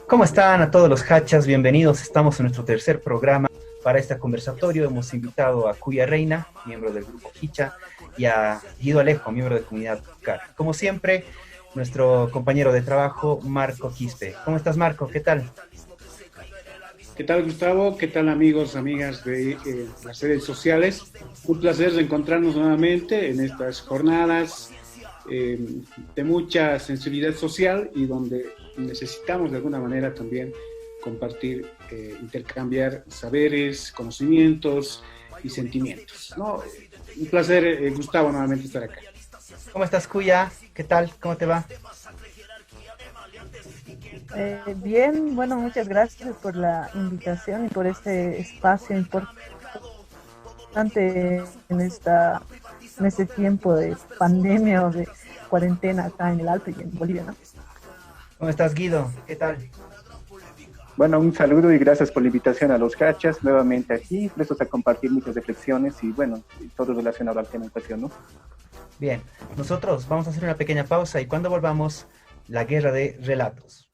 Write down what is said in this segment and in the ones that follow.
¿Cómo están a todos los hachas? Bienvenidos. Estamos en nuestro tercer programa. Para este conversatorio hemos invitado a Cuya Reina, miembro del grupo Hicha, y a Guido Alejo, miembro de Comunidad CAR. Como siempre, nuestro compañero de trabajo, Marco Quispe. ¿Cómo estás, Marco? ¿Qué tal? ¿Qué tal, Gustavo? ¿Qué tal, amigos, amigas de las redes sociales? Un placer reencontrarnos nuevamente en estas jornadas eh, de mucha sensibilidad social y donde necesitamos de alguna manera también compartir, intercambiar saberes, conocimientos y sentimientos, ¿no? Un placer, Gustavo, nuevamente estar acá. ¿Cómo estás, Cuya? ¿Qué tal? ¿Cómo te va? Bien, bueno, muchas gracias por la invitación y por este espacio importante en este tiempo de pandemia o de cuarentena acá en el Alto y en Bolivia, ¿no? ¿Cómo estás, Guido? ¿Qué tal? Bueno, un saludo y gracias por la invitación a los cachas, nuevamente aquí, prestos a compartir muchas reflexiones y bueno, todo relacionado al tema en cuestión, ¿no? Bien, nosotros vamos a hacer una pequeña pausa y cuando volvamos, la guerra de relatos.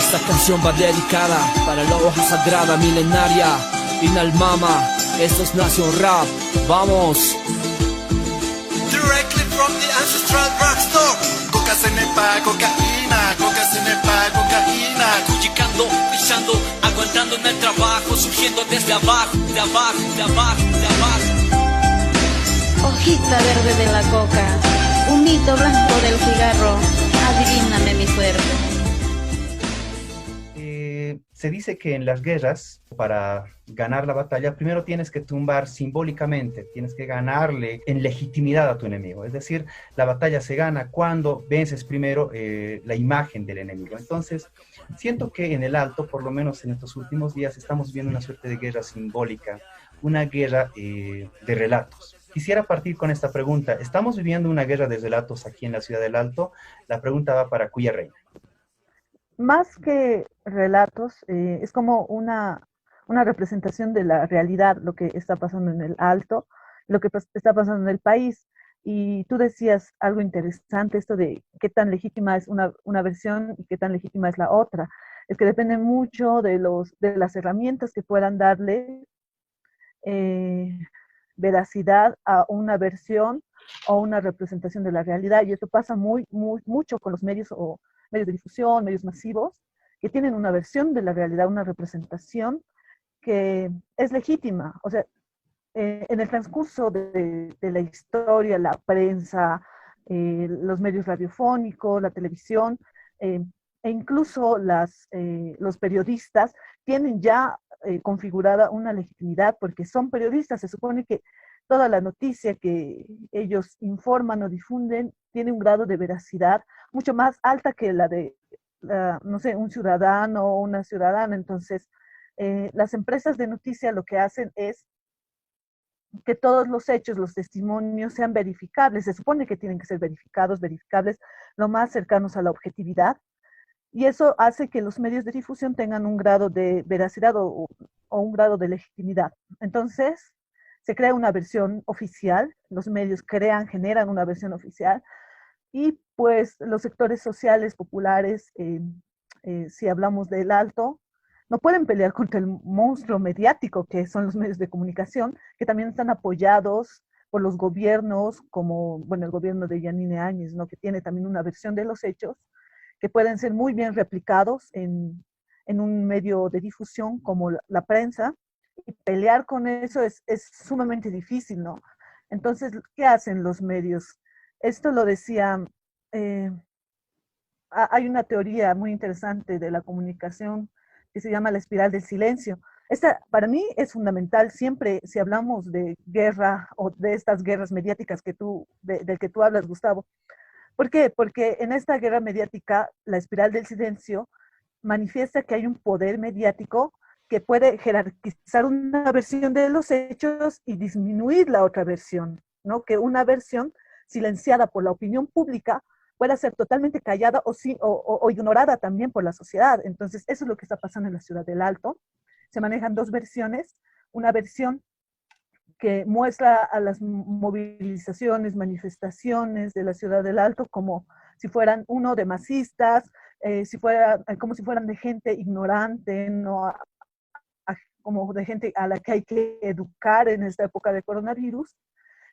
Esta canción va dedicada para la hoja sagrada milenaria, Inalmama, esto es Nación Rap, vamos. Directly from the ancestral rockstore. Coca cenepa, cocaína, coca cenepa, cocaína. Cuyicando, pisando, aguantando en el trabajo, surgiendo desde abajo, de abajo, de abajo, de abajo. Hojita verde de la coca, humito blanco del cigarro, adivíname mi suerte. Se dice que en las guerras, para ganar la batalla, primero tienes que tumbar simbólicamente, tienes que ganarle en legitimidad a tu enemigo. Es decir, la batalla se gana cuando vences primero la imagen del enemigo. Entonces, siento que en el Alto, por lo menos en estos últimos días, estamos viendo una suerte de guerra simbólica, una guerra de relatos. Quisiera partir con esta pregunta. ¿Estamos viviendo una guerra de relatos aquí en la ciudad del Alto? La pregunta va para Cuya Reina. Más que relatos, es como una representación de la realidad, lo que está pasando en el Alto, lo que está pasando en el país. Y tú decías algo interesante, esto de qué tan legítima es una versión y qué tan legítima es la otra. Es que depende mucho de las herramientas que puedan darle eh, veracidad a una versión o una representación de la realidad. Y esto pasa mucho con los medios o medios de difusión, medios masivos, que tienen una versión de la realidad, una representación que es legítima. O sea, en el transcurso de la historia, la prensa, los medios radiofónicos, la televisión, e incluso los periodistas tienen ya configurada una legitimidad porque son periodistas. Se supone que toda la noticia que ellos informan o difunden tiene un grado de veracidad mucho más alta que la de, no sé, un ciudadano o una ciudadana. Entonces, las empresas de noticia lo que hacen es que todos los hechos, los testimonios sean verificables. Se supone que tienen que ser verificables, lo más cercanos a la objetividad. Y eso hace que los medios de difusión tengan un grado de veracidad o un grado de legitimidad. Entonces, se crea una versión oficial, los medios generan una versión oficial, y pues los sectores sociales populares, si hablamos del Alto, no pueden pelear contra el monstruo mediático que son los medios de comunicación, que también están apoyados por los gobiernos, como, bueno, el gobierno de Yanine Áñez, ¿no? Que tiene también una versión de los hechos, que pueden ser muy bien replicados en un medio de difusión como la prensa, y pelear con eso es sumamente difícil, ¿no? Entonces, ¿qué hacen los medios? Esto lo decía, eh, hay una teoría muy interesante de la comunicación que se llama la espiral del silencio. Esta para mí es fundamental siempre si hablamos de guerra o de estas guerras mediáticas del que tú hablas, Gustavo. ¿Por qué? Porque en esta guerra mediática, la espiral del silencio manifiesta que hay un poder mediático que puede jerarquizar una versión de los hechos y disminuir la otra versión, ¿no? Que una versión silenciada por la opinión pública pueda ser totalmente callada o ignorada también por la sociedad. Entonces, eso es lo que está pasando en la Ciudad del Alto. Se manejan dos versiones. Una versión que muestra a las movilizaciones, manifestaciones de la Ciudad del Alto como si fueran uno de masistas, si fuera, como si fueran de gente ignorante, ¿no? Como de gente a la que hay que educar en esta época de coronavirus.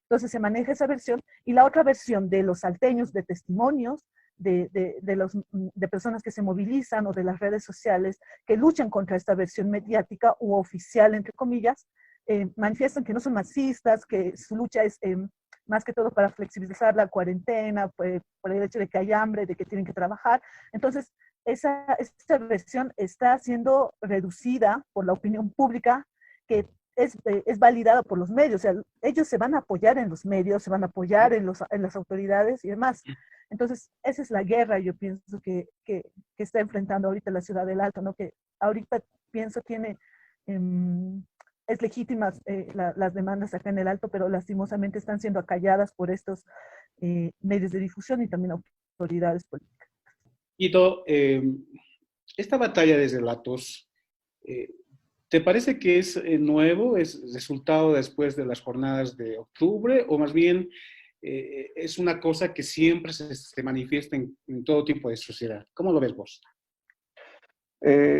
Entonces se maneja esa versión y la otra versión de los salteños, de testimonios, de personas que se movilizan o de las redes sociales que luchan contra esta versión mediática u oficial, entre comillas, manifiestan que no son masistas, que su lucha es más que todo para flexibilizar la cuarentena, por el hecho de que hay hambre, de que tienen que trabajar. Entonces, esta versión está siendo reducida por la opinión pública, que es validada por los medios. O sea, ellos se van a apoyar en los medios, se van a apoyar en las autoridades y demás. Entonces, esa es la guerra, yo pienso, que está enfrentando ahorita la ciudad del Alto, ¿no? Que ahorita pienso tiene, es legítimas las demandas acá en el Alto, pero lastimosamente están siendo acalladas por estos medios de difusión y también autoridades políticas. Guido, esta batalla de relatos, ¿te parece que es nuevo, es resultado después de las jornadas de octubre, o más bien es una cosa que siempre se manifiesta en todo tipo de sociedad? ¿Cómo lo ves vos?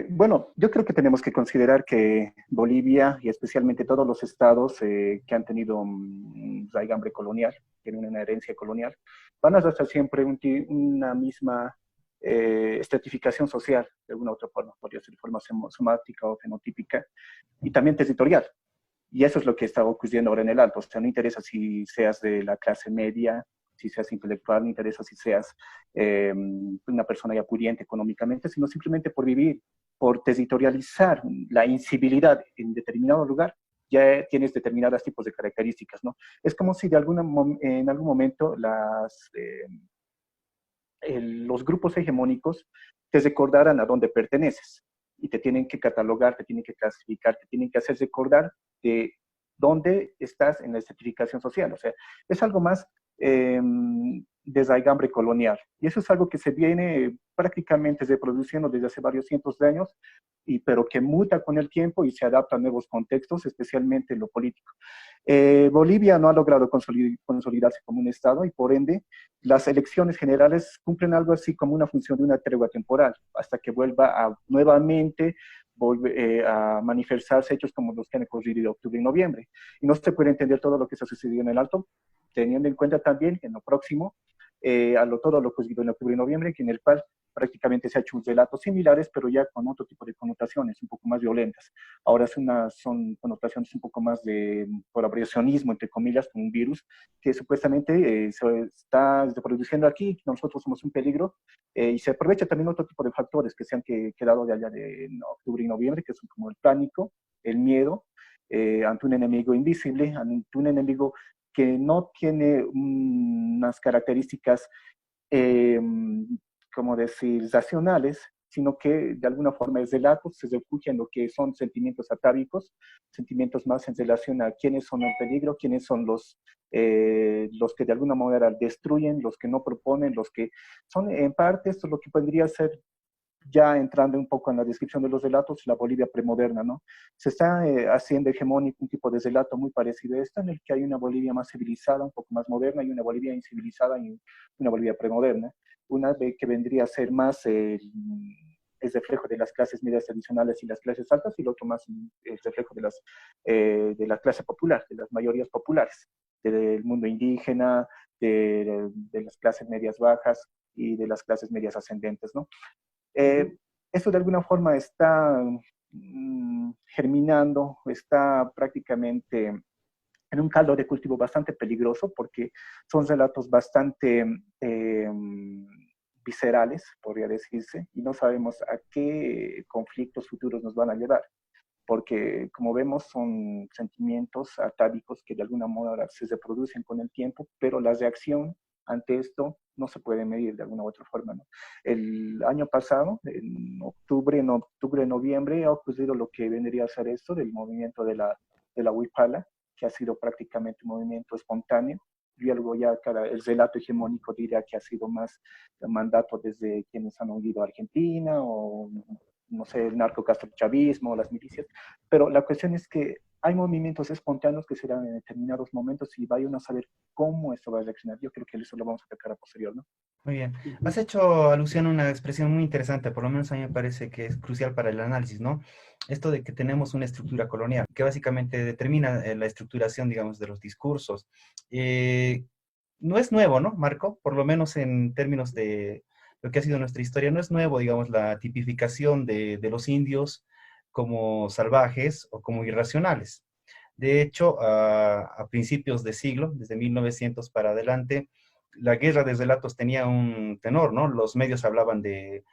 Bueno, yo creo que tenemos que considerar que Bolivia y especialmente todos los estados que han tenido un raigambre colonial, tienen una herencia colonial, van a arrastrar siempre una misma estratificación social, de alguna otra forma, podría ser de forma somática o fenotípica, y también territorial. Y eso es lo que está ocurriendo ahora en el Alto. O sea, no interesa si seas de la clase media, si seas intelectual, no interesa si seas una persona ya pudiente económicamente, sino simplemente por vivir, por territorializar la incivilidad en determinado lugar, ya tienes determinados tipos de características, ¿no? Es como si en algún momento los grupos hegemónicos te recordaran a dónde perteneces y te tienen que catalogar, te tienen que clasificar, te tienen que hacer recordar de dónde estás en la estratificación social. O sea, es algo más de raigambre colonial. Y eso es algo que se viene prácticamente reproduciendo desde hace varios cientos de años, pero que muta con el tiempo y se adapta a nuevos contextos, especialmente en lo político. Bolivia no ha logrado consolidarse como un Estado y por ende las elecciones generales cumplen algo así como una función de una tregua temporal, hasta que vuelva nuevamente a manifestarse hechos como los que han ocurrido en octubre y noviembre. Y no se puede entender todo lo que se ha sucedido en el Alto, teniendo en cuenta también en lo próximo, todo lo ocurrido en octubre y noviembre, en el cual prácticamente se ha hecho relatos similares, pero ya con otro tipo de connotaciones, un poco más violentas. Ahora son connotaciones un poco más de colaboracionismo, entre comillas, con un virus que supuestamente se está reproduciendo aquí, nosotros somos un peligro, y se aprovecha también otro tipo de factores que se han quedado de allá de octubre y noviembre, que son como el pánico, el miedo, ante un enemigo invisible, ante un enemigo que no tiene unas características, como decir, racionales, sino que de alguna forma es relato, se refugia en lo que son sentimientos atávicos, sentimientos más en relación a quiénes son el peligro, quiénes son los que de alguna manera destruyen, los que no proponen, los que son en parte esto es lo que podría ser, ya entrando un poco en la descripción de los relatos, la Bolivia premoderna, ¿no? Se está haciendo hegemónico un tipo de relato muy parecido a esto, en el que hay una Bolivia más civilizada, un poco más moderna, y una Bolivia incivilizada y una Bolivia premoderna. Una que vendría a ser más el reflejo de las clases medias tradicionales y las clases altas, y el otro más el reflejo de la clase popular, de las mayorías populares, del mundo indígena, de las clases medias bajas y de las clases medias ascendentes, ¿no? Esto de alguna forma está germinando, está prácticamente en un caldo de cultivo bastante peligroso porque son relatos bastante viscerales, podría decirse, y no sabemos a qué conflictos futuros nos van a llevar, porque como vemos son sentimientos atávicos que de alguna manera se reproducen con el tiempo, pero la reacción ante esto no se puede medir de alguna u otra forma, ¿no? El año pasado, en octubre, noviembre, ha ocurrido lo que vendría a ser esto del movimiento de la Huipala, que ha sido prácticamente un movimiento espontáneo. Luego ya el relato hegemónico diría que ha sido más mandato desde quienes han huido a Argentina o no sé, el narcocastrochavismo, las milicias, pero la cuestión es que hay movimientos espontáneos que se dan en determinados momentos y vaya uno a saber cómo esto va a reaccionar. Yo creo que eso lo vamos a tocar a posterior, ¿no? Muy bien. Has hecho alusión a una expresión muy interesante, por lo menos a mí me parece que es crucial para el análisis, ¿no? Esto de que tenemos una estructura colonial, que básicamente determina la estructuración, digamos, de los discursos. Eh, no es nuevo, ¿no, Marco? Por lo menos en términos de lo que ha sido nuestra historia, no es nuevo, digamos, la tipificación de los indios como salvajes o como irracionales. De hecho, a principios de siglo, desde 1900 para adelante, la guerra de relatos tenía un tenor, ¿no? Los medios hablaban del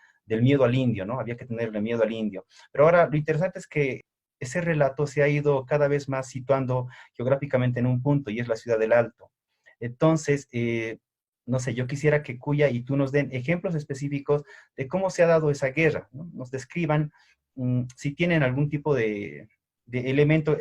miedo al indio, ¿no? Había que tenerle miedo al indio. Pero ahora lo interesante es que ese relato se ha ido cada vez más situando geográficamente en un punto, y es la ciudad del Alto. Entonces, no sé, yo quisiera que Cuya y tú nos den ejemplos específicos de cómo se ha dado esa guerra, ¿no? Nos describan si tienen algún tipo de elemento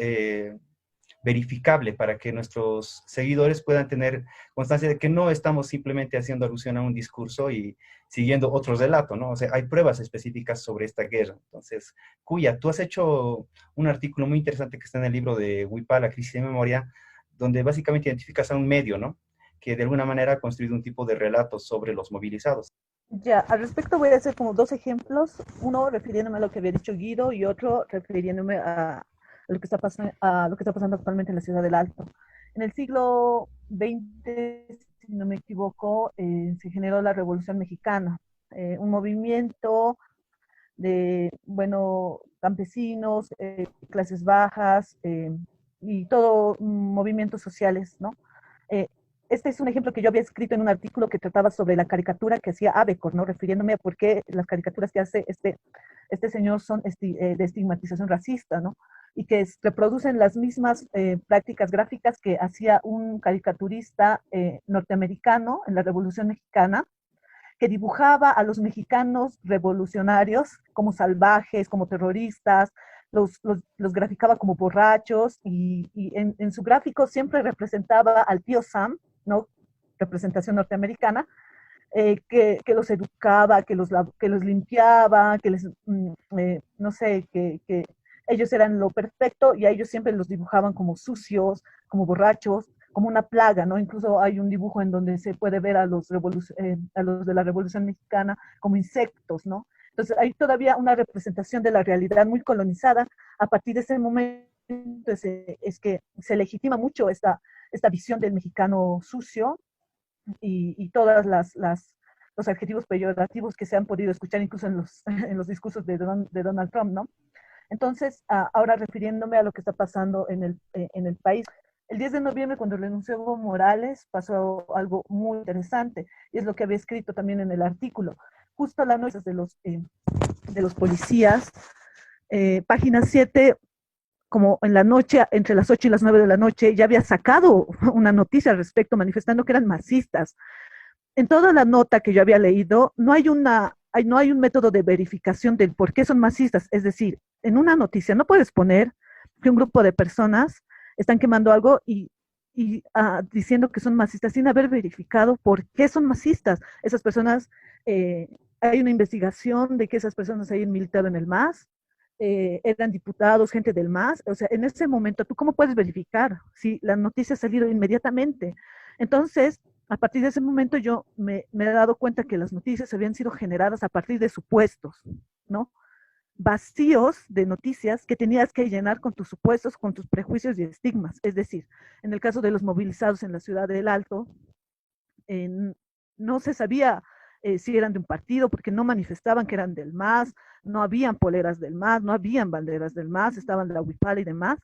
verificable para que nuestros seguidores puedan tener constancia de que no estamos simplemente haciendo alusión a un discurso y siguiendo otro relato, ¿no? O sea, hay pruebas específicas sobre esta guerra. Entonces, Cuya, tú has hecho un artículo muy interesante que está en el libro de Huipala, La crisis de memoria, donde básicamente identificas a un medio, ¿no? Que de alguna manera ha construido un tipo de relato sobre los movilizados. Ya, al respecto voy a hacer como dos ejemplos, uno refiriéndome a lo que había dicho Guido y otro refiriéndome a lo que está pasando, a lo que está pasando actualmente en la ciudad del Alto. En el siglo XX, si no me equivoco, se generó la Revolución Mexicana, un movimiento de, bueno, campesinos, clases bajas y todo movimientos sociales, ¿no? Eh, este es un ejemplo que yo había escrito en un artículo que trataba sobre la caricatura que hacía Abecor, ¿no? Refiriéndome a por qué las caricaturas que hace este señor son de estigmatización racista, ¿no? Y que reproducen las mismas prácticas gráficas que hacía un caricaturista norteamericano en la Revolución Mexicana, que dibujaba a los mexicanos revolucionarios como salvajes, como terroristas, los graficaba como borrachos y en su gráfico siempre representaba al tío Sam, ¿no? Representación norteamericana, que los educaba, que los limpiaba, que les, no sé, que ellos eran lo perfecto y a ellos siempre los dibujaban como sucios, como borrachos, como una plaga, ¿no? Incluso hay un dibujo en donde se puede ver a los de la Revolución Mexicana como insectos, ¿no? Entonces hay todavía una representación de la realidad muy colonizada. A partir de ese momento es que se legitima mucho esta visión del mexicano sucio y todas los adjetivos peyorativos que se han podido escuchar incluso en los discursos de Donald Trump, ¿no? Entonces, ahora refiriéndome a lo que está pasando en el país, el 10 de noviembre, cuando renunció Evo Morales, pasó algo muy interesante, y es lo que había escrito también en el artículo. Justo a la noche de los policías, página 7, como en la noche, entre las 8 y las 9 de la noche, ya había sacado una noticia al respecto, manifestando que eran masistas. En toda la nota que yo había leído, no hay un método de verificación del por qué son masistas. Es decir, en una noticia no puedes poner que un grupo de personas están quemando algo y diciendo que son masistas sin haber verificado por qué son masistas. Esas personas, hay una investigación de que esas personas hayan militado en el MAS, eran diputados, gente del MAS. O sea, en ese momento, ¿tú cómo puedes verificar si la noticia ha salido inmediatamente? Entonces, a partir de ese momento yo me he dado cuenta que las noticias habían sido generadas a partir de supuestos, ¿no? Vacíos de noticias que tenías que llenar con tus supuestos, con tus prejuicios y estigmas. Es decir, en el caso de los movilizados en la ciudad del Alto, no se sabía si eran de un partido, porque no manifestaban que eran del MAS, no habían poleras del MAS, no habían banderas del MAS, estaban la Huipala y demás,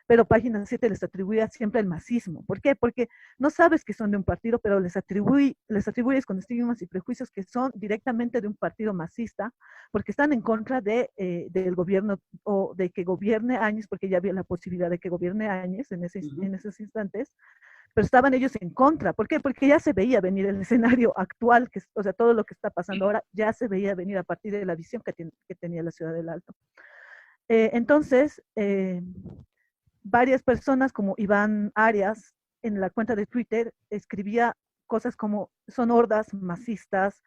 pero Página 7 les atribuía siempre el masismo. ¿Por qué? Porque no sabes que son de un partido, pero les atribuyes con estigmas y prejuicios que son directamente de un partido masista, porque están en contra del gobierno o de que gobierne Áñez, porque ya había la posibilidad de que gobierne Áñez en esos instantes, pero estaban ellos en contra. ¿Por qué? Porque ya se veía venir el escenario actual, o sea, todo lo que está pasando ahora ya se veía venir a partir de la visión que tenía la ciudad del Alto. Entonces, varias personas como Iván Arias en la cuenta de Twitter escribía cosas como son hordas masistas,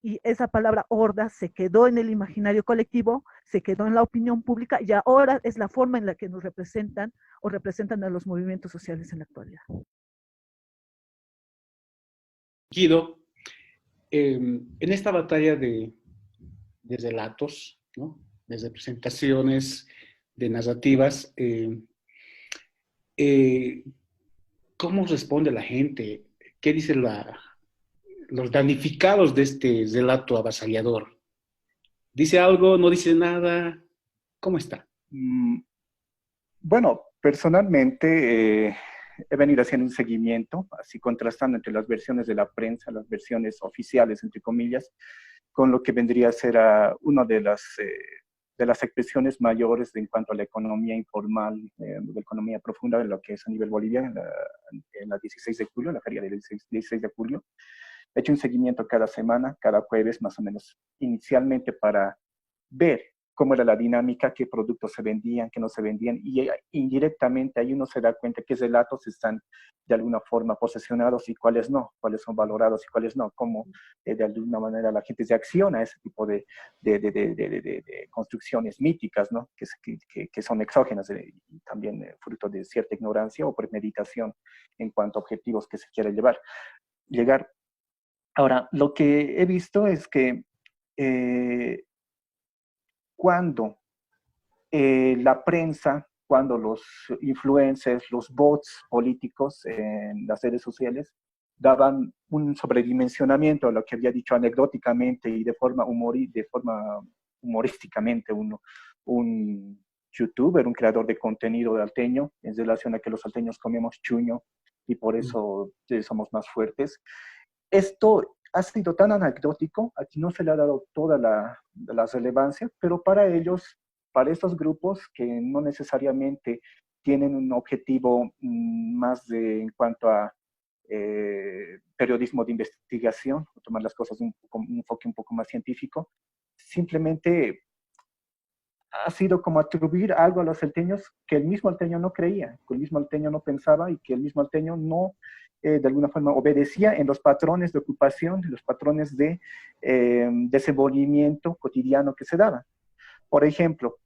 y esa palabra horda se quedó en el imaginario colectivo, se quedó en la opinión pública y ahora es la forma en la que nos representan o representan a los movimientos sociales en la actualidad. Guido, en esta batalla de relatos, ¿no? Desde presentaciones, de narrativas, ¿cómo responde la gente? ¿Qué dicen los damnificados de este relato avasallador? ¿Dice algo? ¿No dice nada? ¿Cómo está? Bueno, personalmente he venido haciendo un seguimiento, así contrastando entre las versiones de la prensa, las versiones oficiales, entre comillas, con lo que vendría a ser una de las expresiones mayores en cuanto a la economía informal, la economía profunda de lo que es a nivel Bolivia, en la 16 de julio, la feria del 16 de julio. He hecho un seguimiento cada semana, cada jueves más o menos, inicialmente para ver cómo era la dinámica, qué productos se vendían, qué no se vendían, y indirectamente ahí uno se da cuenta qué relatos están de alguna forma posesionados y cuáles no, cuáles son valorados y cuáles no, cómo de alguna manera la gente se acciona a ese tipo de construcciones míticas, ¿no? que son exógenas y también fruto de cierta ignorancia o premeditación en cuanto a objetivos que se quiere llegar. Ahora, lo que he visto es que cuando la prensa, cuando los influencers, los bots políticos en las redes sociales daban un sobredimensionamiento a lo que había dicho anecdóticamente y de forma humorísticamente un youtuber, un creador de contenido alteño, en relación a que los alteños comemos chuño y por eso somos más fuertes. Esto ha sido tan anecdótico, aquí no se le ha dado toda la relevancia, pero para ellos, para estos grupos que no necesariamente tienen un objetivo más en cuanto a periodismo de investigación, o tomar las cosas un enfoque un poco más científico, simplemente ha sido como atribuir algo a los salteños que el mismo alteño no creía, que el mismo alteño no pensaba y que el mismo alteño no de alguna forma obedecía en los patrones de ocupación, los patrones de desenvolvimiento cotidiano que se daban. Por ejemplo,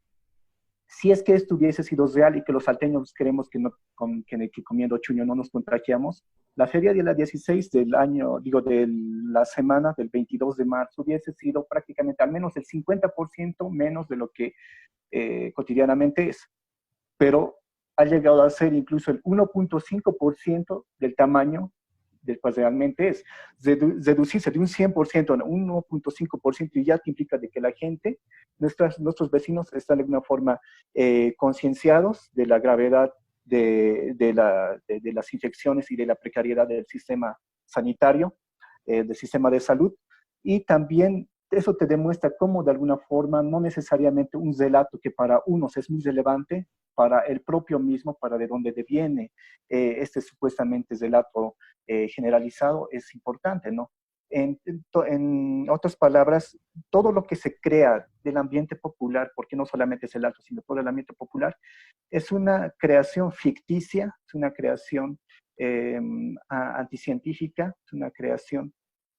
si es que esto hubiese sido real y que los salteños creemos que comiendo chuño no nos contagiamos, la feria de la 16 del año, de la semana del 22 de marzo hubiese sido prácticamente al menos el 50% menos de lo que cotidianamente es. Pero ha llegado a ser incluso el 1.5% del tamaño del cual realmente es. Reducirse de un 100% a un 1.5% ya te implica de que la gente, nuestros vecinos están de alguna forma concienciados de la gravedad de las infecciones y de la precariedad del sistema sanitario, del sistema de salud, y también eso te demuestra cómo de alguna forma no necesariamente un relato que para unos es muy relevante, para el propio mismo, para de dónde viene este supuestamente relato generalizado es importante, ¿no? En otras palabras, todo lo que se crea del ambiente popular, porque no solamente es el relato, sino todo el ambiente popular, es una creación ficticia, es una creación anticientífica, es una creación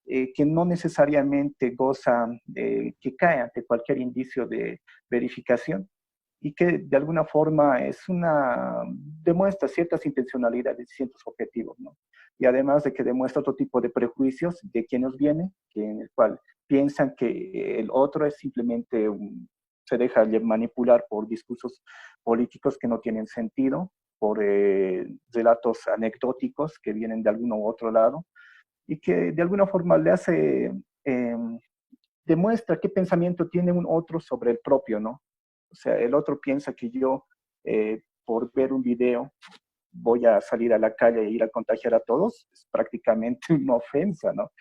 que no necesariamente goza, que cae ante cualquier indicio de verificación y que de alguna forma demuestra ciertas intencionalidades y ciertos objetivos, ¿no? Y además de que demuestra otro tipo de prejuicios de quienes vienen, en el cual piensan que el otro es simplemente se deja manipular por discursos políticos que no tienen sentido, por relatos anecdóticos que vienen de algún u otro lado, y que de alguna forma le hace, demuestra qué pensamiento tiene un otro sobre el propio, ¿no? O sea, el otro piensa que yo, por ver un video, voy a salir a la calle e ir a contagiar a todos, es prácticamente una ofensa, ¿no?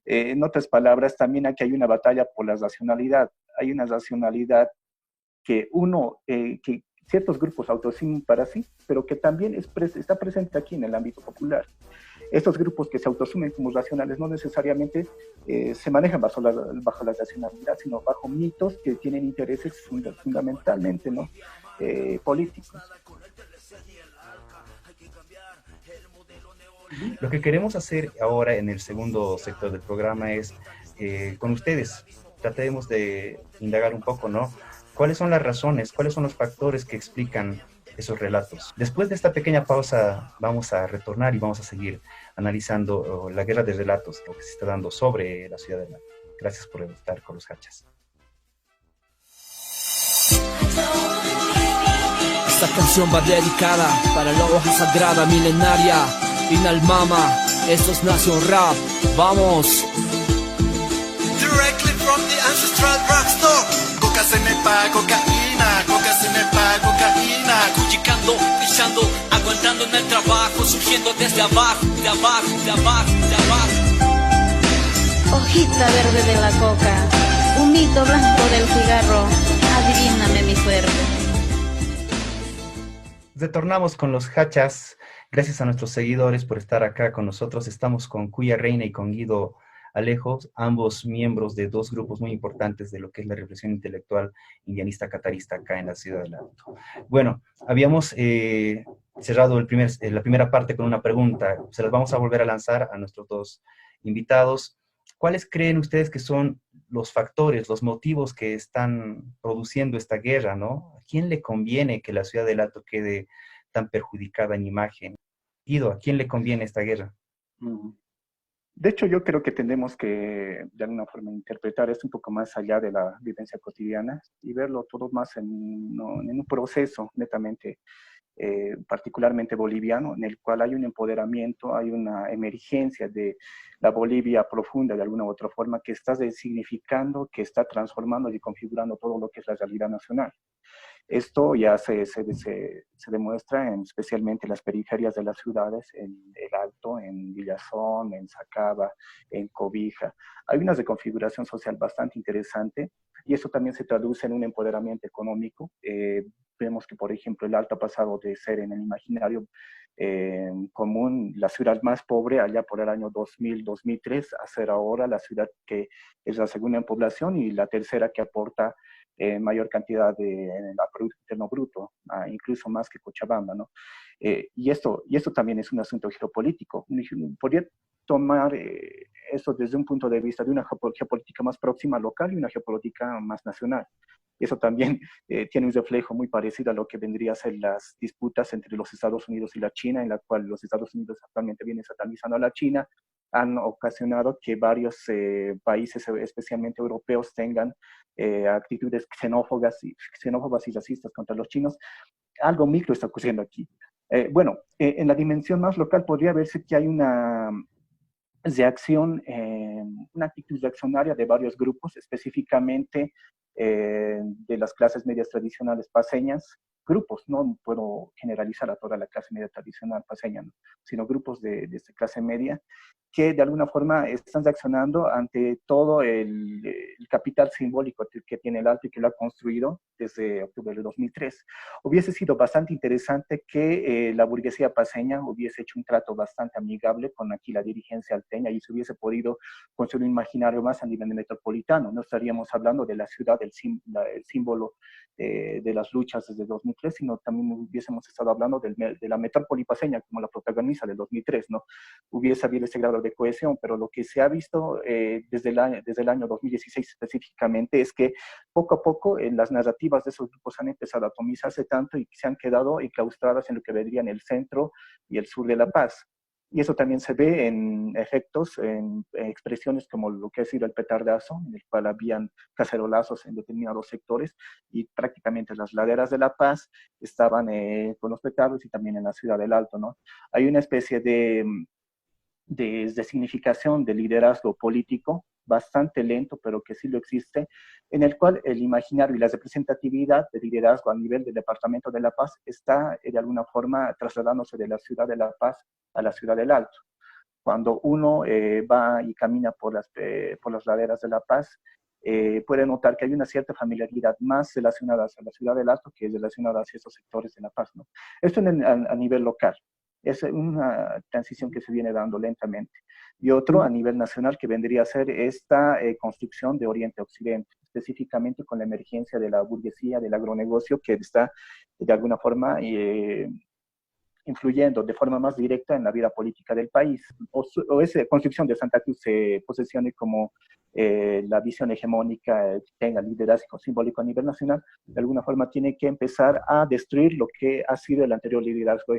En otras palabras, también aquí hay una batalla por la racionalidad. Hay una racionalidad que que ciertos grupos autoasimen para sí, pero que también está presente aquí en el ámbito popular. Estos grupos que se autoasumen como racionales no necesariamente se manejan bajo la racionalidad, sino bajo mitos que tienen intereses fundamentalmente, ¿no? Políticos. Lo que queremos hacer ahora en el segundo sector del programa es, con ustedes, tratemos de indagar un poco, ¿no? ¿Cuáles son las razones, cuáles son los factores que explican esos relatos. Después de esta pequeña pausa vamos a retornar y vamos a seguir analizando la guerra de relatos que se está dando sobre la ciudad de Alto. Gracias por estar con los Hachas. Esta canción va dedicada para la hoja sagrada milenaria Inalmama, esto es Nación Rap, vamos. Directly from the ancestral drugstore. Coca se nepa, cocaína, coca se nepa, cocaína. Cuchicando, pisando, aguantando en el trabajo, surgiendo desde abajo, de abajo, de abajo, de abajo. Hojita verde de la coca, humito blanco del cigarro, adivíname mi suerte. Retornamos con los Hachas. Gracias a nuestros seguidores por estar acá con nosotros. Estamos con Cuya Reina y con Guido Alejos, ambos miembros de dos grupos muy importantes de lo que es la reflexión intelectual indianista catarista acá en la ciudad del Alto. Bueno, habíamos cerrado la primera parte con una pregunta. Se las vamos a volver a lanzar a nuestros dos invitados. ¿Cuáles creen ustedes que son los factores, los motivos que están produciendo esta guerra, ¿no? ¿A quién le conviene que la ciudad del Alto quede tan perjudicada en imagen? Guido, ¿a quién le conviene esta guerra? De hecho, yo creo que tenemos que, de alguna forma, interpretar esto un poco más allá de la vivencia cotidiana y verlo todo más en un proceso netamente, particularmente boliviano, en el cual hay un empoderamiento, hay una emergencia de la Bolivia profunda, de alguna u otra forma, que está significando, que está transformando y configurando todo lo que es la realidad nacional. Esto ya se demuestra especialmente en las periferias de las ciudades, en El Alto, en Villazón, en Sacaba, en Cobija. Hay una reconfiguración social bastante interesante y eso también se traduce en un empoderamiento económico. Vemos que, por ejemplo, El Alto ha pasado de ser en el imaginario común la ciudad más pobre allá por el año 2000, 2003, a ser ahora la ciudad que es la segunda en población y la tercera que aporta mayor cantidad de Producto Interno Bruto, incluso más que Cochabamba, ¿no? Y esto también es un asunto geopolítico. Podría tomar eso desde un punto de vista de una geopolítica más próxima local y una geopolítica más nacional. Y eso también tiene un reflejo muy parecido a lo que vendría a ser las disputas entre los Estados Unidos y la China, en la cual los Estados Unidos actualmente vienen satanizando a la China, han ocasionado que varios países, especialmente europeos, tengan actitudes xenófobas y racistas contra los chinos. Algo micro está ocurriendo aquí. En la dimensión más local podría verse que hay una reacción, una actitud reaccionaria de varios grupos, específicamente de las clases medias tradicionales paseñas, grupos, no puedo generalizar a toda la clase media tradicional paseña, ¿no? Sino grupos de esta clase media que de alguna forma están reaccionando ante todo el capital simbólico que tiene el Alto y que lo ha construido desde octubre de 2003. Hubiese sido bastante interesante que la burguesía paseña hubiese hecho un trato bastante amigable con aquí la dirigencia alteña y se hubiese podido construir un imaginario más a nivel metropolitano. No estaríamos hablando de la ciudad, el símbolo de las luchas desde 2003, sino también hubiésemos estado hablando de la metrópoli paseña como la protagoniza del 2003, ¿no? Hubiese habido ese grado de cohesión, pero lo que se ha visto desde el año 2016 específicamente es que poco a poco las narrativas de esos grupos han empezado a atomizarse tanto y se han quedado enclaustradas en lo que vendría en el centro y el sur de La Paz. Y eso también se ve en efectos, en expresiones como lo que ha sido el petardazo, en el cual habían cacerolazos en determinados sectores y prácticamente las laderas de La Paz estaban con los petardos y también en la ciudad del Alto, ¿no? Hay una especie de significación de liderazgo político bastante lento, pero que sí lo existe, en el cual el imaginario y la representatividad de liderazgo a nivel del Departamento de La Paz está de alguna forma trasladándose de la ciudad de La Paz a la ciudad del Alto. Cuando uno va y camina por las laderas de La Paz, puede notar que hay una cierta familiaridad más relacionada a la ciudad del Alto que relacionada hacia esos sectores de La Paz, ¿no? Esto a nivel local. Es una transición que se viene dando lentamente. Y otro a nivel nacional que vendría a ser esta construcción de Oriente-Occidente, específicamente con la emergencia de la burguesía, del agronegocio, que está de alguna forma influyendo de forma más directa en la vida política del país. O esa construcción de Santa Cruz se posesione como la visión hegemónica tenga liderazgo simbólico a nivel nacional, de alguna forma tiene que empezar a destruir lo que ha sido el anterior liderazgo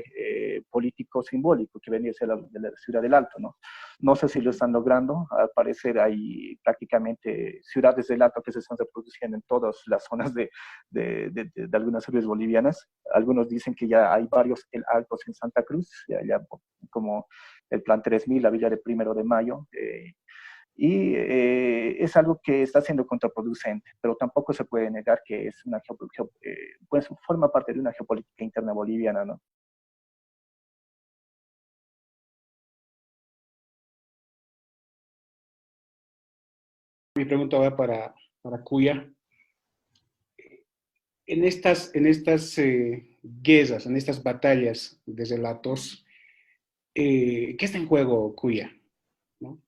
político simbólico que venía de la ciudad del Alto, ¿no? No sé si lo están logrando. Al parecer hay prácticamente ciudades del Alto que se están reproduciendo en todas las zonas de algunas ciudades bolivianas. Algunos dicen que ya hay varios altos en Santa Cruz, ya como el Plan 3000, la Villa de Primero de Mayo, y es algo que está siendo contraproducente, pero tampoco se puede negar que es una pues forma parte de una geopolítica interna boliviana, ¿no? Mi pregunta va para Cuya. En estas guerras, en estas batallas de relatos, ¿qué está en juego, Cuya? ¿No?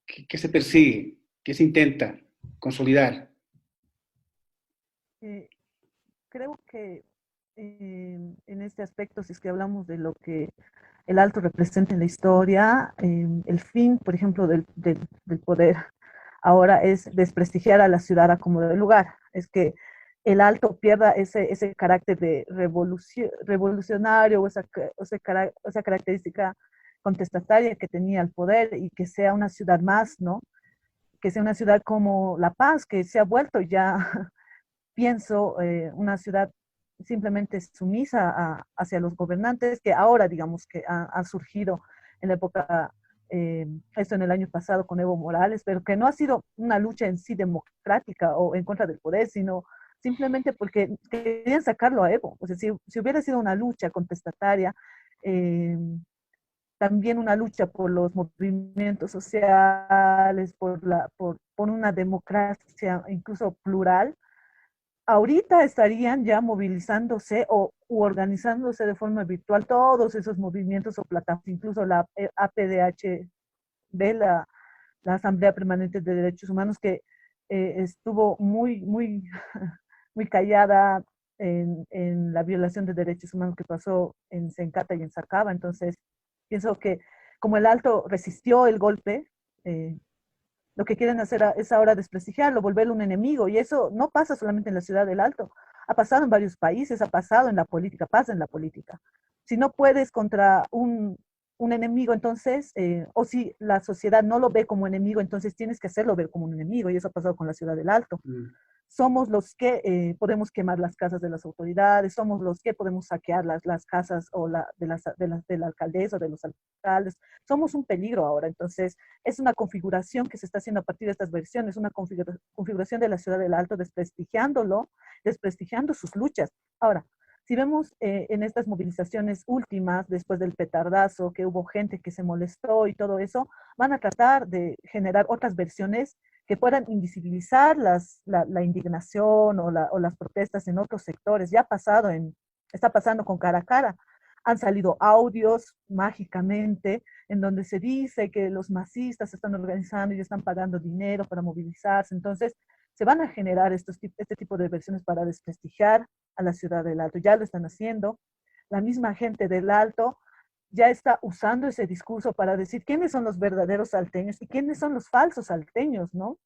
¿Qué se persigue? ¿Qué se intenta consolidar? Creo que en este aspecto, si es que hablamos de lo que el Alto representa en la historia, el fin, por ejemplo, del poder ahora es desprestigiar a la ciudad como del lugar. Es que el Alto pierda ese carácter de revolucionario o esa característica contestataria que tenía el poder y que sea una ciudad más, ¿no? Que sea una ciudad como La Paz, que se ha vuelto ya, pienso, una ciudad simplemente sumisa hacia los gobernantes, que ahora, digamos, que ha surgido en la época, esto en el año pasado con Evo Morales, pero que no ha sido una lucha en sí democrática o en contra del poder, sino simplemente porque querían sacarlo a Evo. O sea, si hubiera sido una lucha contestataria, eh, también una lucha por los movimientos sociales, por una democracia incluso plural, ahorita estarían ya movilizándose u organizándose de forma virtual todos esos movimientos o plataformas, incluso la APDHB, la Asamblea Permanente de Derechos Humanos, que estuvo muy, muy callada en la violación de derechos humanos que pasó en Sencata y en Sacaba. Entonces, pienso que como el Alto resistió el golpe, lo que quieren hacer es ahora desprestigiarlo, volverlo un enemigo, y eso no pasa solamente en la ciudad del Alto, ha pasado en varios países, ha pasado en la política, pasa en la política. Si no puedes contra un enemigo, entonces, o si la sociedad no lo ve como enemigo, entonces tienes que hacerlo ver como un enemigo, y eso ha pasado con la ciudad del Alto. Somos los que podemos quemar las casas de las autoridades, somos los que podemos saquear las casas o de la alcaldesa o de los alcaldes. Somos un peligro ahora. Entonces, es una configuración que se está haciendo a partir de estas versiones, una configuración de la ciudad del Alto, desprestigiándolo, desprestigiando sus luchas. Ahora, si vemos en estas movilizaciones últimas, después del petardazo, que hubo gente que se molestó y todo eso, van a tratar de generar otras versiones que puedan invisibilizar la indignación o las protestas en otros sectores. Ya está pasando con Cara a Cara. Han salido audios mágicamente en donde se dice que los masistas se están organizando y están pagando dinero para movilizarse. Entonces, se van a generar este tipo de versiones para desprestigiar a la ciudad del Alto. Ya lo están haciendo. La misma gente del Alto ya está usando ese discurso para decir quiénes son los verdaderos salteños y quiénes son los falsos salteños, ¿no?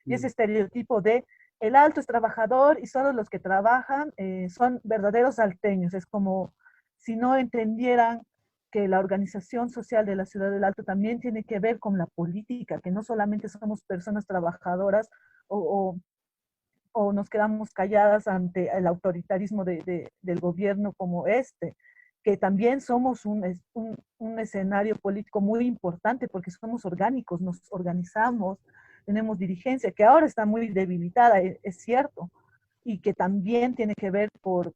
Y ese estereotipo de el Alto es trabajador y solo los que trabajan son verdaderos salteños. Es como si no entendieran que la organización social de la ciudad del Alto también tiene que ver con la política, que no solamente somos personas trabajadoras o nos quedamos calladas ante el autoritarismo del gobierno como este, que también somos un escenario político muy importante porque somos orgánicos, nos organizamos, tenemos dirigencia, que ahora está muy debilitada, es cierto, y que también tiene que ver por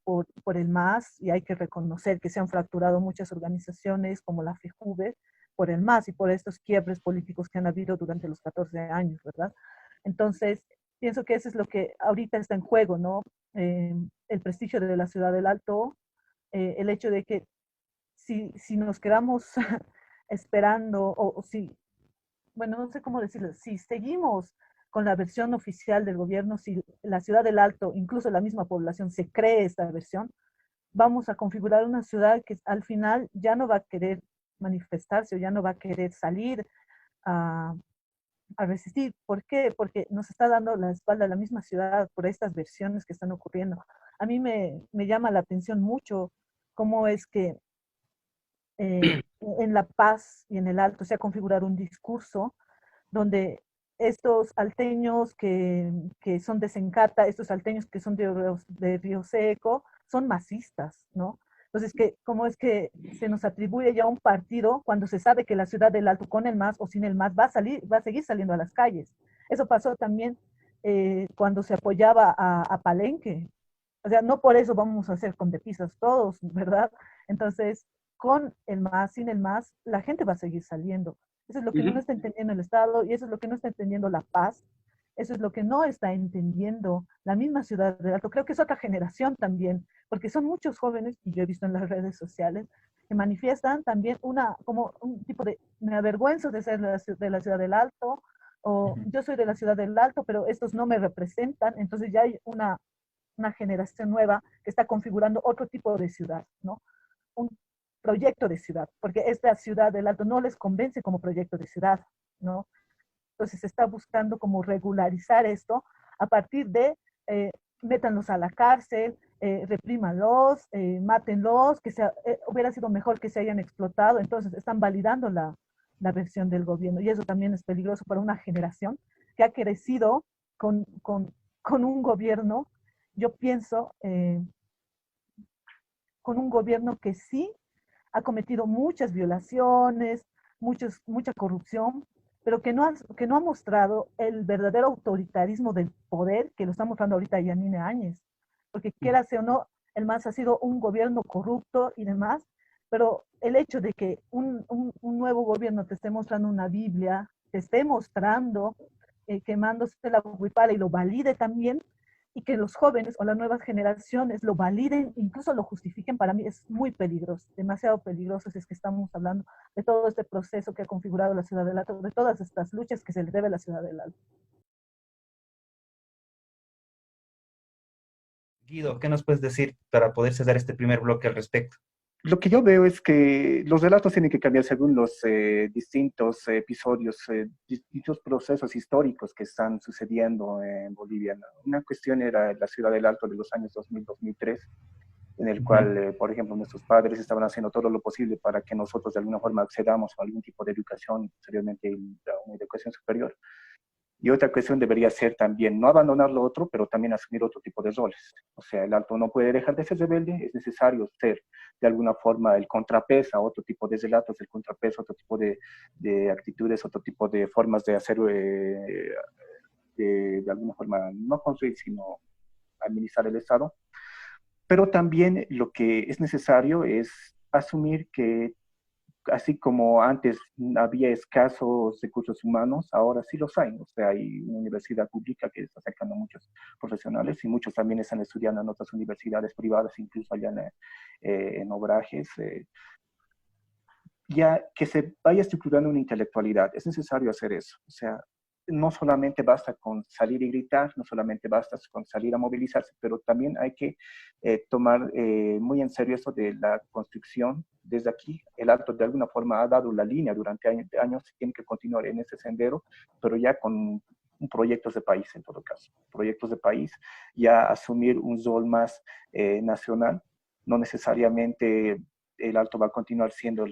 el MAS, y hay que reconocer que se han fracturado muchas organizaciones como la FEJUVE por el MAS y por estos quiebres políticos que han habido durante los 14 años, ¿verdad? Entonces, pienso que eso es lo que ahorita está en juego, ¿no? El prestigio de la ciudad del Alto, el hecho de que si nos quedamos esperando, o si, bueno, no sé cómo decirlo, si seguimos con la versión oficial del gobierno, si la ciudad del Alto, incluso la misma población, se cree esta versión, vamos a configurar una ciudad que al final ya no va a querer manifestarse o ya no va a querer salir a a resistir. ¿Por qué? Porque nos está dando la espalda a la misma ciudad por estas versiones que están ocurriendo. A mí me llama la atención mucho cómo es que en La Paz y en el Alto se ha configurado un discurso donde estos alteños que son de Sencata, estos salteños que son de Río Seco, son masistas, ¿no? Entonces, ¿cómo es que se nos atribuye ya un partido cuando se sabe que la ciudad del Alto, con el MAS o sin el MAS, va a seguir saliendo a las calles? Eso pasó también cuando se apoyaba a Palenque. O sea, no por eso vamos a hacer condepisas todos, ¿verdad? Entonces, con el MAS, sin el MAS, la gente va a seguir saliendo. Eso es lo que no está entendiendo el Estado y eso es lo que no está entendiendo La Paz. Eso es lo que no está entendiendo la misma ciudad del Alto. Creo que es otra generación también, porque son muchos jóvenes, y yo he visto en las redes sociales, que manifiestan también como un tipo de, me avergüenzo de ser de la ciudad del Alto, o yo soy de la ciudad del Alto, pero estos no me representan. Entonces ya hay una generación nueva que está configurando otro tipo de ciudad, ¿no? Un proyecto de ciudad, porque esta ciudad del Alto no les convence como proyecto de ciudad, ¿no? Entonces se está buscando como regularizar esto a partir de métanlos a la cárcel, reprímanlos, mátenlos, hubiera sido mejor que se hayan explotado. Entonces están validando la versión del gobierno y eso también es peligroso para una generación que ha crecido con un gobierno, yo pienso, con un gobierno que sí ha cometido muchas violaciones, mucha corrupción, pero que no ha mostrado el verdadero autoritarismo del poder que lo está mostrando ahorita Yanine Áñez. Porque quiera o no, el MAS ha sido un gobierno corrupto y demás, pero el hecho de que un nuevo gobierno te esté mostrando una Biblia, te esté mostrando quemándose la huipala y lo valide también, y que los jóvenes o las nuevas generaciones lo validen, incluso lo justifiquen, para mí es muy peligroso, demasiado peligroso si es que estamos hablando de todo este proceso que ha configurado la Ciudad del Alto, de todas estas luchas que se le debe a la Ciudad del Alto. Guido, ¿qué nos puedes decir para poder cesar este primer bloque al respecto? Lo que yo veo es que los relatos tienen que cambiar según los distintos episodios, distintos procesos históricos que están sucediendo en Bolivia. Una cuestión era la Ciudad del Alto de los años 2000-2003, en el cual, por ejemplo, nuestros padres estaban haciendo todo lo posible para que nosotros de alguna forma accedamos a algún tipo de educación, posteriormente a una educación superior. Y otra cuestión debería ser también no abandonar lo otro, pero también asumir otro tipo de roles. O sea, el Alto no puede dejar de ser rebelde, es necesario ser de alguna forma el contrapeso a otro tipo de relatos, el contrapeso a otro tipo de actitudes, otro tipo de formas de hacer, de alguna forma, no construir, sino administrar el Estado. Pero también lo que es necesario es asumir que así como antes había escasos recursos humanos, ahora sí los hay. O sea, hay una universidad pública que está sacando muchos profesionales y muchos también están estudiando en otras universidades privadas, incluso allá en Obrajes. Ya que se vaya estructurando una intelectualidad, es necesario hacer eso. O sea, no solamente basta con salir y gritar, no solamente basta con salir a movilizarse, pero también hay que tomar muy en serio eso de la construcción desde aquí. El Alto de alguna forma ha dado la línea durante años, tiene que continuar en ese sendero, pero ya con proyectos de país en todo caso, proyectos de país, ya asumir un rol más nacional, no necesariamente el Alto va a continuar siendo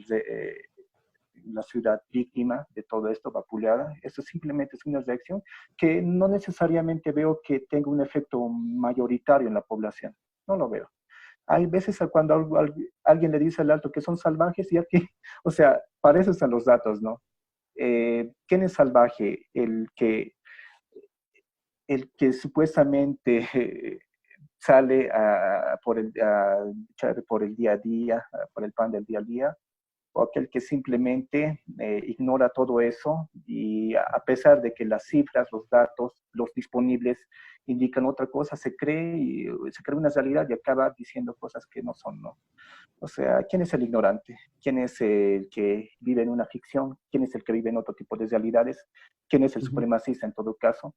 la ciudad víctima de todo esto, vapuleada. Esto simplemente es una reacción que no necesariamente veo que tenga un efecto mayoritario en la población. No lo veo. Hay veces cuando alguien le dice al Alto que son salvajes y aquí, o sea, para eso están los datos, ¿no? ¿Quién es salvaje? El que supuestamente sale por el día a día, por el pan del día a día, o aquel que simplemente ignora todo eso y a pesar de que las cifras, los datos, los disponibles indican otra cosa, se cree una realidad y acaba diciendo cosas que no son, ¿no? O sea, ¿quién es el ignorante? ¿Quién es el que vive en una ficción? ¿Quién es el que vive en otro tipo de realidades? ¿Quién es el supremacista en todo caso?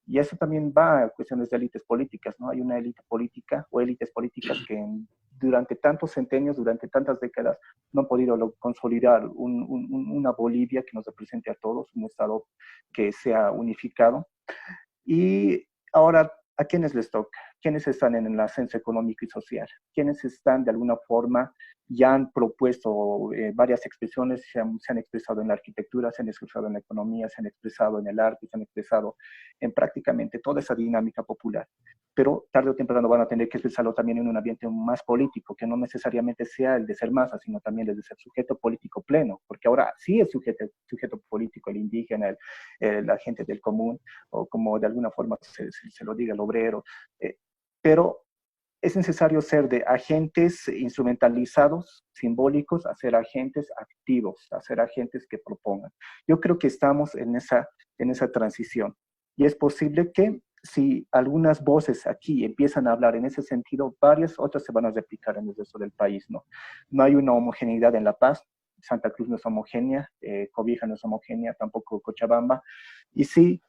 Y eso también va a cuestiones de élites políticas, ¿no? Hay una élite política o élites políticas que durante tantos centenios, durante tantas décadas, no han podido consolidar una Bolivia que nos represente a todos, un Estado que sea unificado. Y ahora, ¿a quiénes les toca? ¿Quiénes están en el ascenso económico y social? ¿Quiénes están de alguna forma, ya han propuesto varias expresiones, se han expresado en la arquitectura, se han expresado en la economía, se han expresado en el arte, se han expresado en prácticamente toda esa dinámica popular? Pero tarde o temprano van a tener que expresarlo también en un ambiente más político, que no necesariamente sea el de ser masa, sino también el de ser sujeto político pleno, porque ahora sí es sujeto político, el indígena, la gente del común, o como de alguna forma se lo diga el obrero, pero es necesario ser de agentes instrumentalizados, simbólicos, a ser agentes activos, a ser agentes que propongan. Yo creo que estamos en esa transición, y es posible que si algunas voces aquí empiezan a hablar en ese sentido, varias otras se van a replicar en el resto del país, ¿no? No hay una homogeneidad en La Paz, Santa Cruz no es homogénea, Cobija no es homogénea, tampoco Cochabamba, y sí,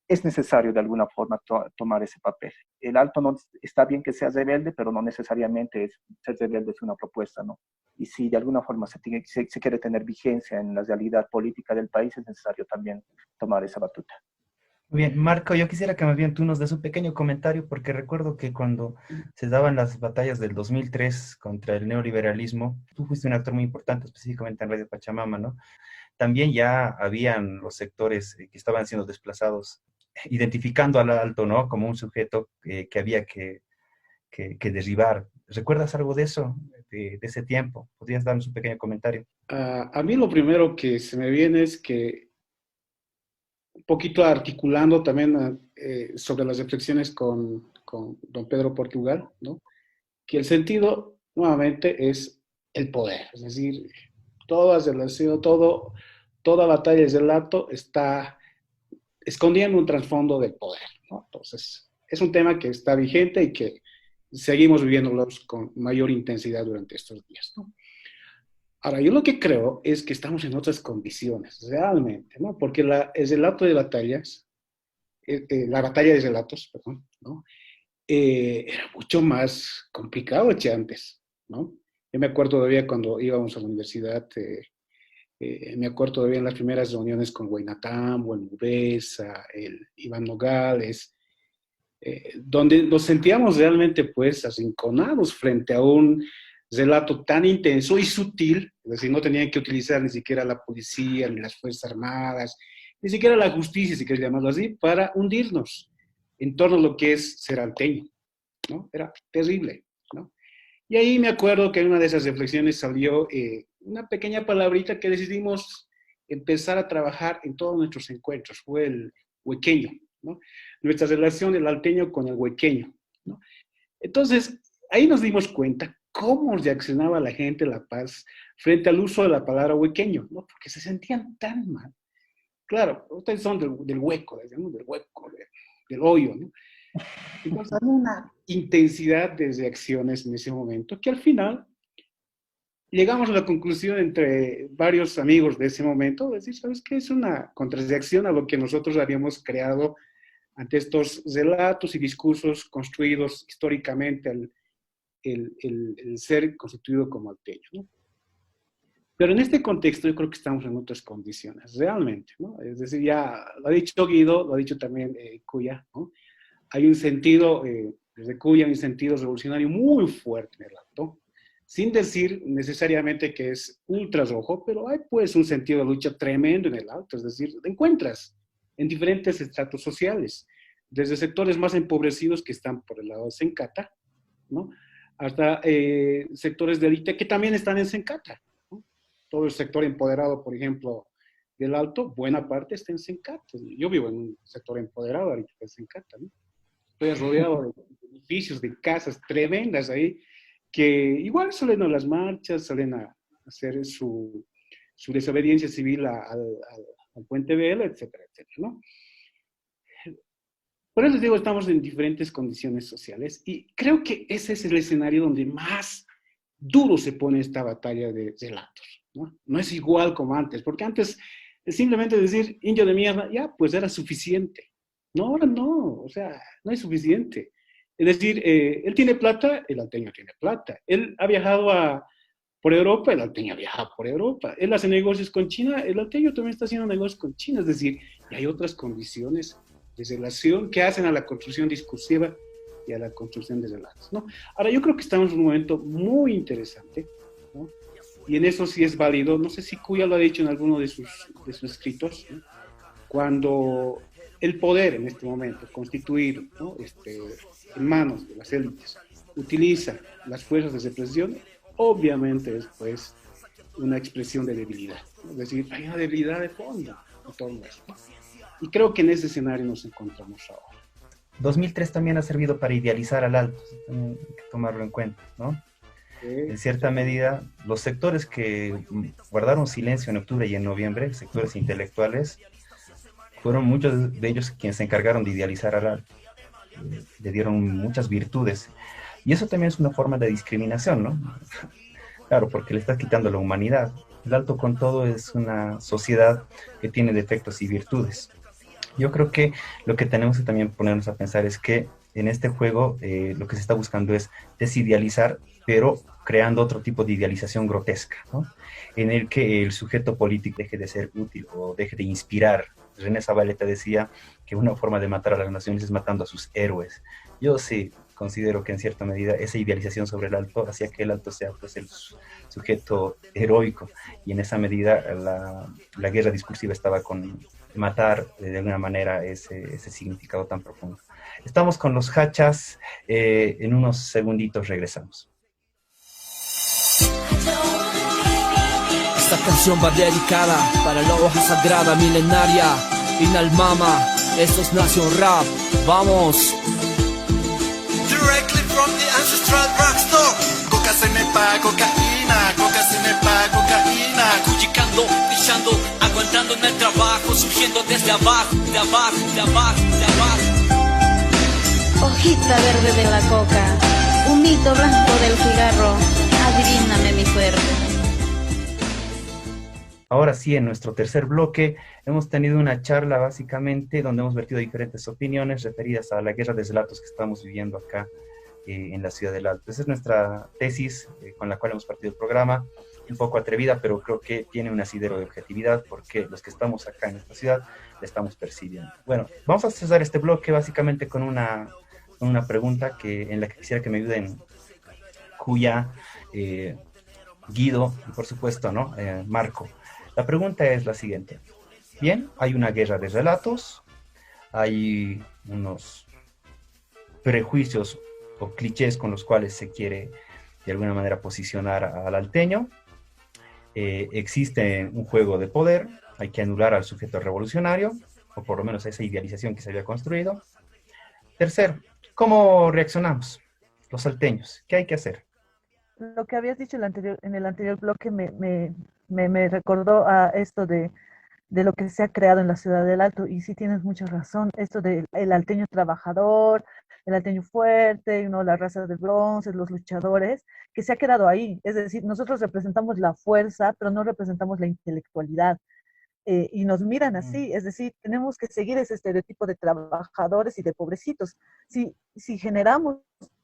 es necesario de alguna forma tomar ese papel. El Alto no está bien que sea rebelde, pero no necesariamente ser rebelde es una propuesta, ¿no? Y si de alguna forma se quiere tener vigencia en la realidad política del país, es necesario también tomar esa batuta. Muy bien, Marco, yo quisiera que más bien tú nos des un pequeño comentario, porque recuerdo que cuando se daban las batallas del 2003 contra el neoliberalismo, tú fuiste un actor muy importante, específicamente en Radio Pachamama, ¿no? También ya habían los sectores que estaban siendo desplazados, identificando al Alto, ¿no? Como un sujeto que había que derribar. ¿Recuerdas algo de eso, de ese tiempo? ¿Podrías darnos un pequeño comentario? A mí lo primero que se me viene es que, un poquito articulando también sobre las reflexiones con don Pedro Portugal, ¿no? Que el sentido, nuevamente, es el poder. Es decir, toda batalla de relato está escondiendo un trasfondo del poder, ¿no? Entonces, es un tema que está vigente y que seguimos viviéndolos con mayor intensidad durante estos días, ¿no? Ahora, yo lo que creo es que estamos en otras condiciones, realmente, ¿no? Porque el relato de batallas, la batalla de relatos, perdón, ¿no? Era mucho más complicado que antes, ¿no? Yo me acuerdo todavía cuando íbamos a la universidad, me acuerdo todavía en las primeras reuniones con Huaynatambo, el Mubesa, el Iván Nogales, donde nos sentíamos realmente, pues, arrinconados frente a un relato tan intenso y sutil, es decir, no tenían que utilizar ni siquiera la policía, ni las Fuerzas Armadas, ni siquiera la justicia, si quieres llamarlo así, para hundirnos en torno a lo que es ser alteño, ¿no? Era terrible, ¿no? Y ahí me acuerdo que en una de esas reflexiones salió una pequeña palabrita que decidimos empezar a trabajar en todos nuestros encuentros, fue el huequeño, ¿no? Nuestra relación del alteño con el huequeño, ¿no? Entonces, ahí nos dimos cuenta cómo reaccionaba la gente de La Paz frente al uso de la palabra huequeño, ¿no? Porque se sentían tan mal. Claro, ustedes son del hueco, digamos, del hoyo, ¿no? Entonces, había una intensidad de reacciones en ese momento que al final llegamos a la conclusión entre varios amigos de ese momento, de decir, ¿sabes qué? Es una contrarreacción a lo que nosotros habíamos creado ante estos relatos y discursos construidos históricamente el ser constituido como alteño, ¿no? Pero en este contexto yo creo que estamos en otras condiciones, realmente, ¿no? Es decir, ya lo ha dicho Guido, lo ha dicho también Cuya, ¿no? Hay un sentido, desde Cuya, hay un sentido revolucionario muy fuerte en el Alto, sin decir necesariamente que es ultra rojo, pero hay pues un sentido de lucha tremendo en el Alto, es decir, te encuentras en diferentes estratos sociales, desde sectores más empobrecidos que están por el lado de Sencata, ¿no? Hasta sectores de élite que también están en Sencata, ¿no? Todo el sector empoderado, por ejemplo, del Alto, buena parte está en Sencata. Yo vivo en un sector empoderado ahorita en Sencata, ¿no? Estoy rodeado de edificios, de casas tremendas ahí, que igual salen a las marchas, salen a hacer su desobediencia civil al Puente Vela, etcétera, etcétera, ¿no? Por eso les digo, estamos en diferentes condiciones sociales y creo que ese es el escenario donde más duro se pone esta batalla de relatos, ¿no? No es igual como antes, porque antes simplemente decir indio de mierda, ya, pues era suficiente. No, ahora no, o sea, no es suficiente. Es decir, él tiene plata, el alteño tiene plata. Él ha viajado por Europa, el alteño ha viajado por Europa. Él hace negocios con China, el alteño también está haciendo negocios con China. Es decir, y hay otras condiciones de relación que hacen a la construcción discursiva y a la construcción de relatos, ¿no? Ahora, yo creo que estamos en un momento muy interesante, ¿no? Y en eso sí es válido, no sé si Cuya lo ha dicho en alguno de sus escritos, ¿no? Cuando el poder en este momento, constituido, ¿no? En manos de las élites, utiliza las fuerzas de represión, obviamente es pues una expresión de debilidad, ¿no? Es decir, hay una debilidad de fondo en torno a esto. Y creo que en ese escenario nos encontramos ahora. 2003 también ha servido para idealizar al alto, hay que tomarlo en cuenta, ¿no? En cierta medida, los sectores que guardaron silencio en octubre y en noviembre, sectores intelectuales, fueron muchos de ellos quienes se encargaron de idealizar al alto. Le dieron muchas virtudes. Y eso también es una forma de discriminación, ¿no? Claro, porque le estás quitando la humanidad. El alto con todo es una sociedad que tiene defectos y virtudes. Yo creo que lo que tenemos que también ponernos a pensar es que en este juego lo que se está buscando es desidealizar, pero creando otro tipo de idealización grotesca, ¿no? En el que el sujeto político deje de ser útil o deje de inspirar. René Zavaleta decía que una forma de matar a las naciones es matando a sus héroes. Yo sí considero que en cierta medida esa idealización sobre el alto hacía que el alto sea pues el sujeto heroico, y en esa medida la guerra discursiva estaba con matar de alguna manera ese significado tan profundo. Estamos con los Hachas, en unos segunditos regresamos. Esta canción va dedicada para la hoja sagrada milenaria, Inalmama, esto es Nación Rap, vamos. Directly from the ancestral drugstore. Coca se me pa, cocaína, coca se me pa, cocaína. Cuyicando, pichando, aguantando en el trabajo, surgiendo desde abajo, de abajo, de abajo, de abajo. Hojita verde de la coca, humito blanco del cigarro, adivíname mi suerte. Ahora sí, en nuestro tercer bloque hemos tenido una charla básicamente donde hemos vertido diferentes opiniones referidas a la guerra de relatos que estamos viviendo acá en la ciudad del Alto. Esa es nuestra tesis con la cual hemos partido el programa, un poco atrevida, pero creo que tiene un asidero de objetividad porque los que estamos acá en esta ciudad la estamos percibiendo. Bueno, vamos a cerrar este bloque básicamente con una pregunta en la que quisiera que me ayuden Cuya, Guido y por supuesto, ¿no? Marco. La pregunta es la siguiente. Bien, hay una guerra de relatos, hay unos prejuicios o clichés con los cuales se quiere de alguna manera posicionar al alteño. Existe un juego de poder, hay que anular al sujeto revolucionario, o por lo menos esa idealización que se había construido. Tercero, ¿cómo reaccionamos los salteños? ¿Qué hay que hacer? Lo que habías dicho en el anterior bloque me recordó a esto de lo que se ha creado en la ciudad del Alto, y sí tienes mucha razón, esto del alteño trabajador, el alteño fuerte, ¿no? La raza del bronce, los luchadores, que se ha quedado ahí. Es decir, nosotros representamos la fuerza, pero no representamos la intelectualidad. Y nos miran así, es decir, tenemos que seguir ese estereotipo de trabajadores y de pobrecitos. Si generamos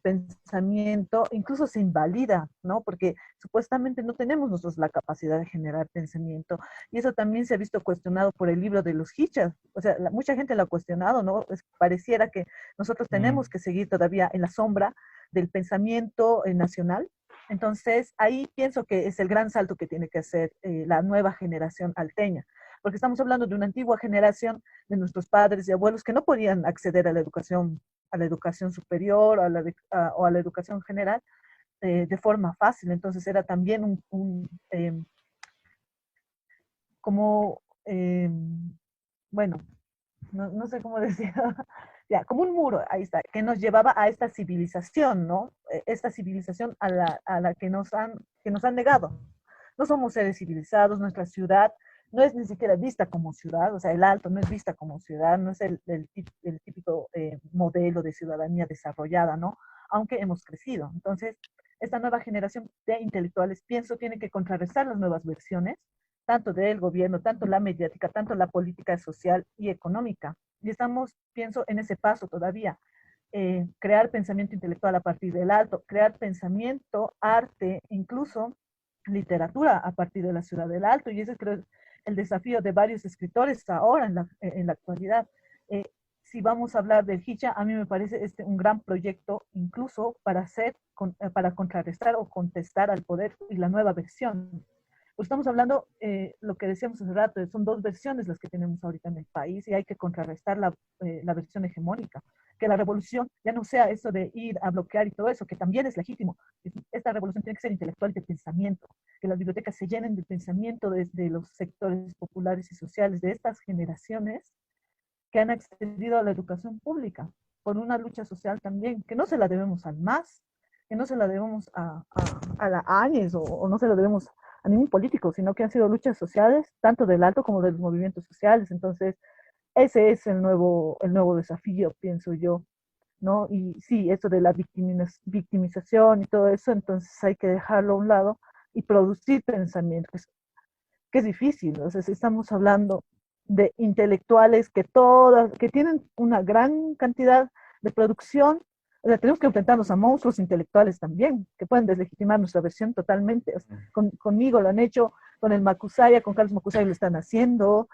pensamiento, incluso se invalida, ¿no? Porque supuestamente no tenemos nosotros la capacidad de generar pensamiento, y eso también se ha visto cuestionado por el libro de los Hichas. O sea, mucha gente lo ha cuestionado, ¿no? Pareciera que nosotros tenemos que seguir todavía en la sombra del pensamiento nacional. Entonces, ahí pienso que es el gran salto que tiene que hacer la nueva generación alteña, porque estamos hablando de una antigua generación de nuestros padres y abuelos que no podían acceder a la educación superior o a la educación general de forma fácil. Entonces era también bueno, no sé cómo decir, ya, como un muro, ahí está, que nos llevaba a esta civilización, ¿no? Esta civilización a la que nos han negado. No somos seres civilizados, nuestra ciudad no es ni siquiera vista como ciudad, o sea, el Alto no es vista como ciudad, no es el típico modelo de ciudadanía desarrollada, ¿no? Aunque hemos crecido. Entonces, esta nueva generación de intelectuales, pienso, tiene que contrarrestar las nuevas versiones, tanto del gobierno, tanto la mediática, tanto la política social y económica. Y estamos, pienso, en ese paso todavía. crear pensamiento intelectual a partir del alto, crear pensamiento, arte, incluso literatura a partir de la ciudad del Alto, y ese creo es el desafío de varios escritores ahora en la actualidad. Si vamos a hablar del Hicha, a mí me parece un gran proyecto incluso para para contrarrestar o contestar al poder y la nueva versión. Pues estamos hablando, lo que decíamos hace rato, son dos versiones las que tenemos ahorita en el país y hay que contrarrestar la versión hegemónica. Que la revolución ya no sea eso de ir a bloquear y todo eso, que también es legítimo. Esta revolución tiene que ser intelectual y de pensamiento, que las bibliotecas se llenen de pensamiento desde los sectores populares y sociales de estas generaciones que han accedido a la educación pública por una lucha social también, que no se la debemos al MAS, que no se la debemos a la ANES o no se la debemos a ningún político, sino que han sido luchas sociales, tanto del alto como de los movimientos sociales. Entonces, ese es el nuevo desafío, pienso yo, ¿no? Y sí, eso de la victimización y todo eso, entonces hay que dejarlo a un lado y producir pensamiento, que es difícil. O sea, si estamos hablando de intelectuales que tienen una gran cantidad de producción, o sea, tenemos que enfrentarnos a monstruos intelectuales también, que pueden deslegitimar nuestra versión totalmente. O sea, conmigo lo han hecho, con el Macusaya, con Carlos Macusaya lo están haciendo,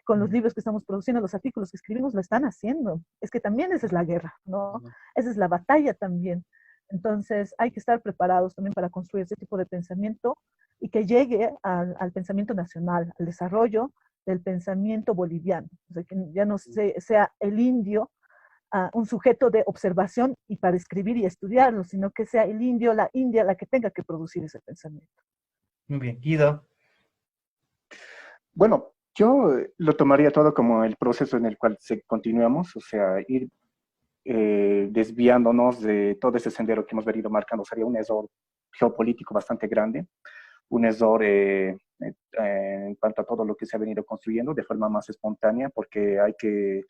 con los libros que estamos produciendo, los artículos que escribimos lo están haciendo. Es que también esa es la guerra, ¿no? Esa es la batalla también. Entonces hay que estar preparados también para construir ese tipo de pensamiento y que llegue al pensamiento nacional, al desarrollo del pensamiento boliviano. O sea, que ya no sea el indio un sujeto de observación y para escribir y estudiarlo, sino que sea el indio, la India, la que tenga que producir ese pensamiento. Muy bien, Guido. Bueno, yo lo tomaría todo como el proceso en el cual continuamos, o sea, ir desviándonos de todo ese sendero que hemos venido marcando. Sería un error geopolítico bastante grande, un error en cuanto a todo lo que se ha venido construyendo de forma más espontánea, porque hay que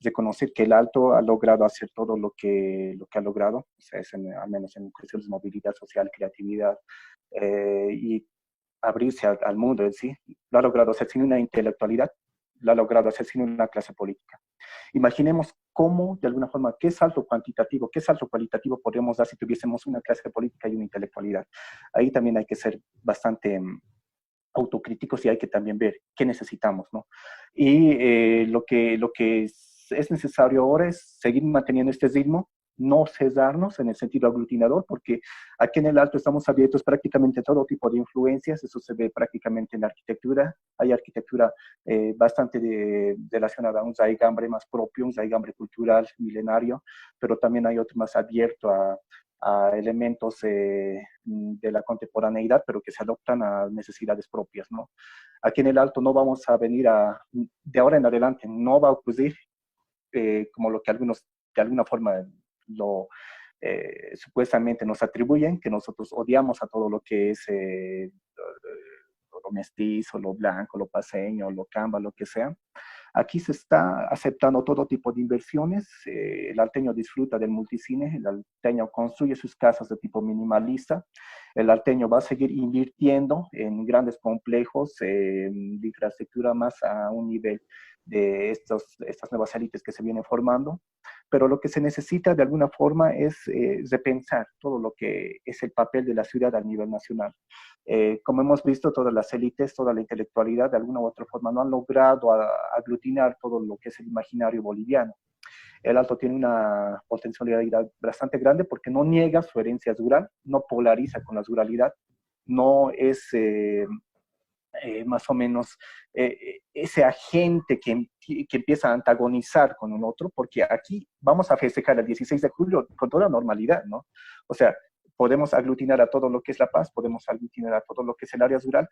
reconocer que el Alto ha logrado hacer todo lo que ha logrado, o sea, al menos en cuestiones de movilidad social, creatividad y abrirse al mundo en sí. Lo ha logrado hacer sin una intelectualidad, lo ha logrado hacer sin una clase política. Imaginemos cómo, de alguna forma, qué salto cuantitativo, qué salto cualitativo podríamos dar si tuviésemos una clase política y una intelectualidad. Ahí también hay que ser bastante autocríticos y hay que también ver qué necesitamos, ¿no? Y lo que es necesario ahora es seguir manteniendo este ritmo, no cesarnos en el sentido aglutinador, porque aquí en el Alto estamos abiertos prácticamente a todo tipo de influencias. Eso se ve prácticamente en la arquitectura. Hay arquitectura bastante relacionada a un zaigambre más propio, un zaigambre cultural milenario, pero también hay otro más abierto a elementos de la contemporaneidad, pero que se adoptan a necesidades propias, ¿no? Aquí en el Alto no vamos a venir de ahora en adelante, no va a ocurrir como lo que algunos de alguna forma supuestamente nos atribuyen, que nosotros odiamos a todo lo que es lo mestizo, lo blanco, lo paseño, lo camba, lo que sea. Aquí se está aceptando todo tipo de inversiones. El alteño disfruta del multicine, el alteño construye sus casas de tipo minimalista, el alteño va a seguir invirtiendo en grandes complejos de infraestructura más a un nivel de estas nuevas élites que se vienen formando, pero lo que se necesita de alguna forma es repensar todo lo que es el papel de la ciudad a nivel nacional. Como hemos visto, todas las élites, toda la intelectualidad, de alguna u otra forma, no han logrado aglutinar todo lo que es el imaginario boliviano. El Alto tiene una potencialidad bastante grande porque no niega su herencia rural, no polariza con la ruralidad, no es más o menos ese agente que empieza a antagonizar con un otro, porque aquí vamos a festejar el 16 de julio con toda normalidad, ¿no? O sea, podemos aglutinar a todo lo que es La Paz, podemos aglutinar a todo lo que es el área rural,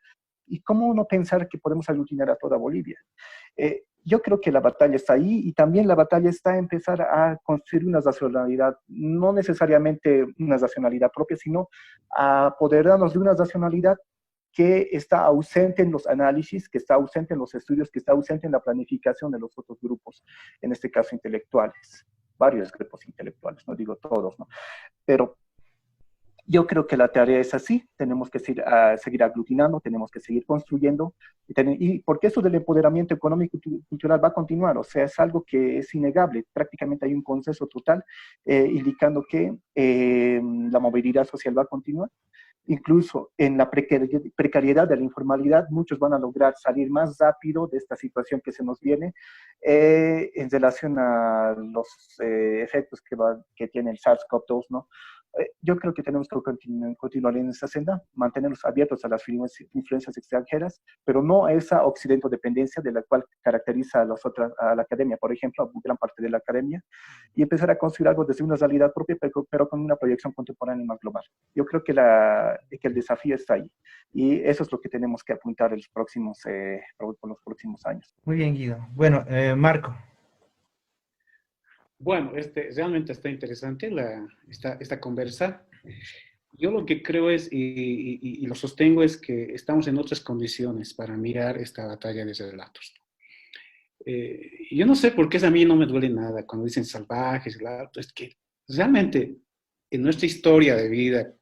y cómo no pensar que podemos aglutinar a toda Bolivia. Yo creo que la batalla está ahí, y también la batalla está en empezar a construir una nacionalidad, no necesariamente una nacionalidad propia, sino a apoderarnos de una nacionalidad que está ausente en los análisis, que está ausente en los estudios, que está ausente en la planificación de los otros grupos, en este caso intelectuales, varios grupos intelectuales, no digo todos, ¿no? Pero Yo creo que la tarea es así, tenemos que seguir aglutinando, tenemos que seguir construyendo, y porque eso del empoderamiento económico y cultural va a continuar, o sea, es algo que es innegable, prácticamente hay un consenso total indicando que la movilidad social va a continuar. Incluso en la precariedad de la informalidad, muchos van a lograr salir más rápido de esta situación que se nos viene en relación a los efectos que tiene el SARS-CoV-2, ¿no? Yo creo que tenemos que continuar en esa senda, mantenernos abiertos a las influencias extranjeras, pero no a esa occidento-dependencia de la cual caracteriza a la academia, por ejemplo, a gran parte de la academia, y empezar a construir algo desde una realidad propia, pero con una proyección contemporánea más global. Yo creo que el desafío está ahí, y eso es lo que tenemos que apuntar por los próximos años. Muy bien, Guido. Bueno, Marco. Bueno, realmente está interesante esta conversa. Yo lo que creo es, y lo sostengo, es que estamos en otras condiciones para mirar esta batalla de relatos. Yo no sé por qué a mí no me duele nada cuando dicen salvajes, relatos. Es que realmente en nuestra historia de vida,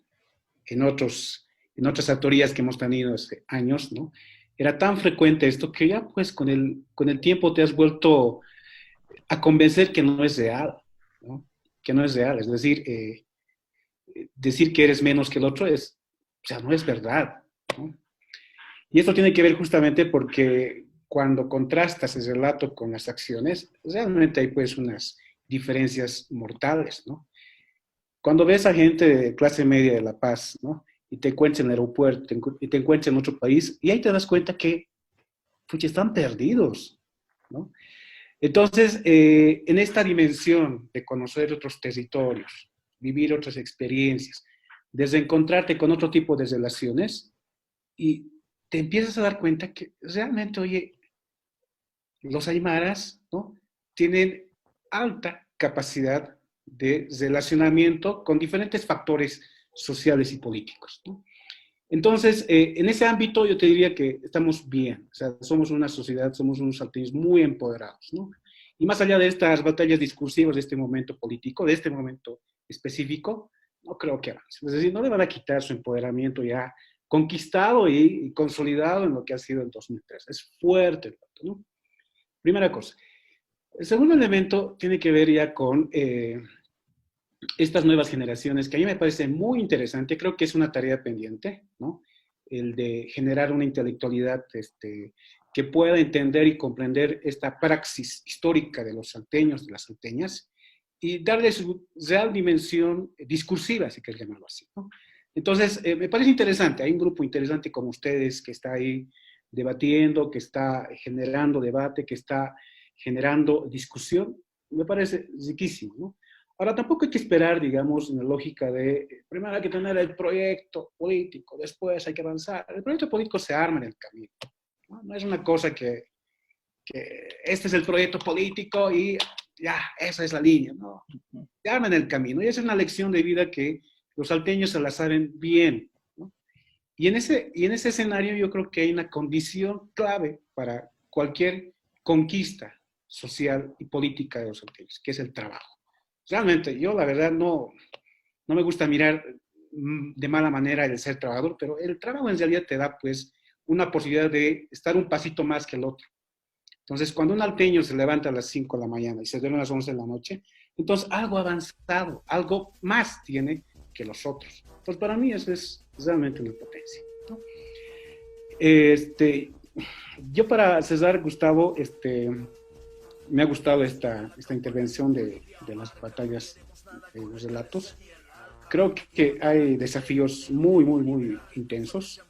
en otras autorías que hemos tenido hace años, ¿no? Era tan frecuente esto que ya pues con el tiempo te has vuelto a convencer que no es real, ¿no? Que no es real. Es decir, decir que eres menos que el otro no es verdad, ¿no? Y esto tiene que ver justamente porque cuando contrastas el relato con las acciones, realmente hay pues unas diferencias mortales, ¿no? Cuando ves a gente de clase media de La Paz, ¿no? Y te encuentras en el aeropuerto, y te encuentras en otro país, y ahí te das cuenta que pues, están perdidos, ¿no? Entonces, en esta dimensión de conocer otros territorios, vivir otras experiencias, desde encontrarte con otro tipo de relaciones, y te empiezas a dar cuenta que realmente, oye, los aymaras, ¿no? Tienen alta capacidad de relacionamiento con diferentes factores sociales y políticos, ¿no? Entonces, en ese ámbito yo te diría que estamos bien, o sea, somos una sociedad, somos unos salteños muy empoderados, ¿no? Y más allá de estas batallas discursivas de este momento político, de este momento específico, no creo que avance. Es decir, no le van a quitar su empoderamiento ya conquistado y consolidado en lo que ha sido el 2003. Es fuerte el dato, ¿no? Primera cosa. El segundo elemento tiene que ver ya con estas nuevas generaciones, que a mí me parece muy interesante, creo que es una tarea pendiente, ¿no? El de generar una intelectualidad que pueda entender y comprender esta praxis histórica de los salteños, de las salteñas, y darle su real dimensión discursiva, si quieres llamarlo así, ¿no? Entonces, me parece interesante, hay un grupo interesante como ustedes que está ahí debatiendo, que está generando debate, que está generando discusión, me parece riquísimo, ¿no? Ahora, tampoco hay que esperar, digamos, en la lógica de, primero hay que tener el proyecto político, después hay que avanzar. El proyecto político se arma en el camino, ¿no? No es una cosa que este es el proyecto político y ya, esa es la línea, ¿no? Se arma en el camino. Y esa es una lección de vida que los salteños se la saben bien, ¿no? Y en ese escenario yo creo que hay una condición clave para cualquier conquista social y política de los salteños, que es el trabajo. Realmente, yo la verdad no me gusta mirar de mala manera el ser trabajador, pero el trabajo en realidad te da pues una posibilidad de estar un pasito más que el otro. Entonces, cuando un alteño se levanta a las 5 de la mañana y se duerme a las 11 de la noche, entonces algo avanzado, algo más tiene que los otros. Entonces, para mí eso es realmente una potencia, ¿no? Yo para cerrar, Gustavo, me ha gustado esta intervención de las batallas de los relatos. Creo que hay desafíos muy, muy, muy intensos.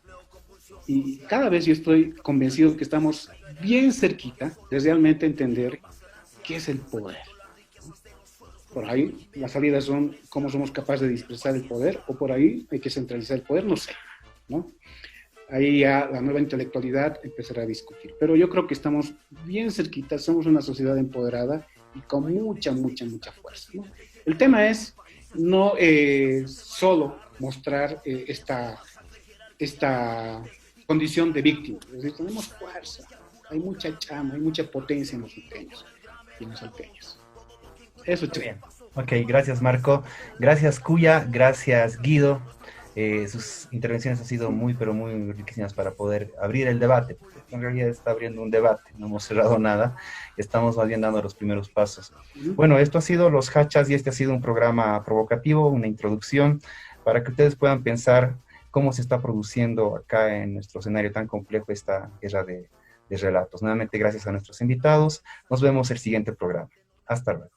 Y cada vez yo estoy convencido que estamos bien cerquita de realmente entender qué es el poder. Por ahí las salidas son cómo somos capaces de dispersar el poder, o por ahí hay que centralizar el poder, no sé, ¿no? Ahí ya la nueva intelectualidad empezará a discutir. Pero yo creo que estamos bien cerquita, somos una sociedad empoderada y con mucha, mucha, mucha fuerza, ¿no? El tema es no solo mostrar esta condición de víctima. Es decir, tenemos fuerza, hay mucha chama, hay mucha potencia en los salteños y en las salteñas. Eso, bien. Ok, gracias Marco, gracias Cuya, gracias Guido. Sus intervenciones han sido muy, pero muy riquísimas para poder abrir el debate, porque en realidad está abriendo un debate, no hemos cerrado nada, estamos más bien dando los primeros pasos. Bueno, esto ha sido Los Hachas y este ha sido un programa provocativo, una introducción para que ustedes puedan pensar cómo se está produciendo acá en nuestro escenario tan complejo esta guerra de relatos. Nuevamente, gracias a nuestros invitados. Nos vemos el siguiente programa. Hasta luego.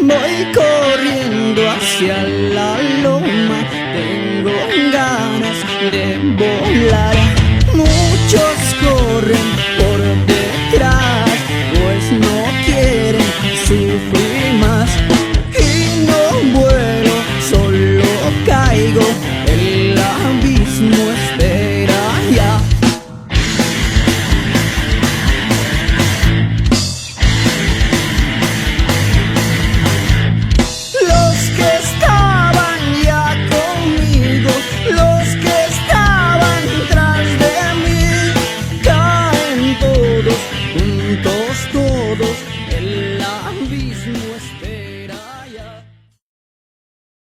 Voy corriendo hacia la luz.